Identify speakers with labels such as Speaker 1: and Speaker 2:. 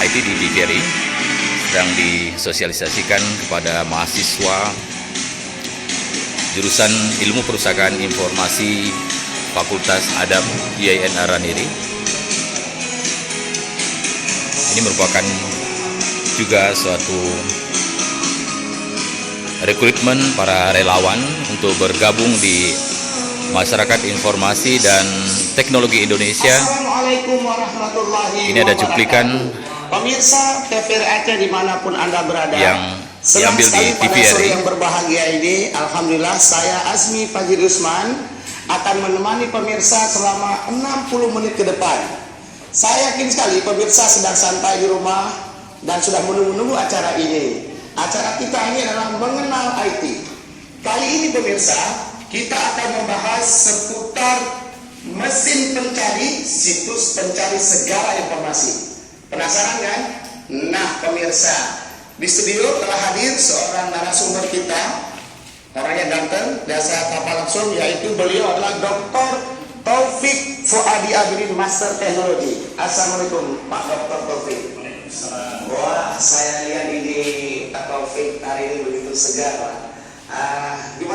Speaker 1: IT di TVRI sedang disosialisasikan kepada mahasiswa jurusan Ilmu Perusahaan Informasi Fakultas Adab IAIN Araniri. Ini merupakan juga suatu rekrutmen para relawan untuk bergabung di Masyarakat Informasi dan Teknologi Indonesia.
Speaker 2: Assalamualaikum warahmatullahi wabarakatuh.
Speaker 1: Ini ada cuplikan
Speaker 2: pemirsa TVRI Aceh dimanapun Anda berada,
Speaker 1: yang
Speaker 2: senang
Speaker 1: diambil di
Speaker 2: sekali pada sore
Speaker 1: TVRI.
Speaker 2: yang berbahagia ini. Alhamdulillah, saya Azmi Fajri Usman akan menemani pemirsa selama 60 menit ke depan. Saya yakin sekali pemirsa sedang santai di rumah dan sudah menunggu-nunggu acara ini. Acara kita ini adalah mengenal IT. Kali ini pemirsa, kita akan membahas seputar mesin pencari, situs pencari segala informasi. Penasaran kan? Nah pemirsa, di studio telah hadir seorang narasumber kita, orangnya ganteng, dan saya sapa langsung, yaitu beliau adalah Dr. Taufik Fuadi Abidin, Master Teknologi. Assalamualaikum Pak Dr. Taufik. Wah, saya lihat ini Pak Taufik hari ini begitu segar Pak. Gimana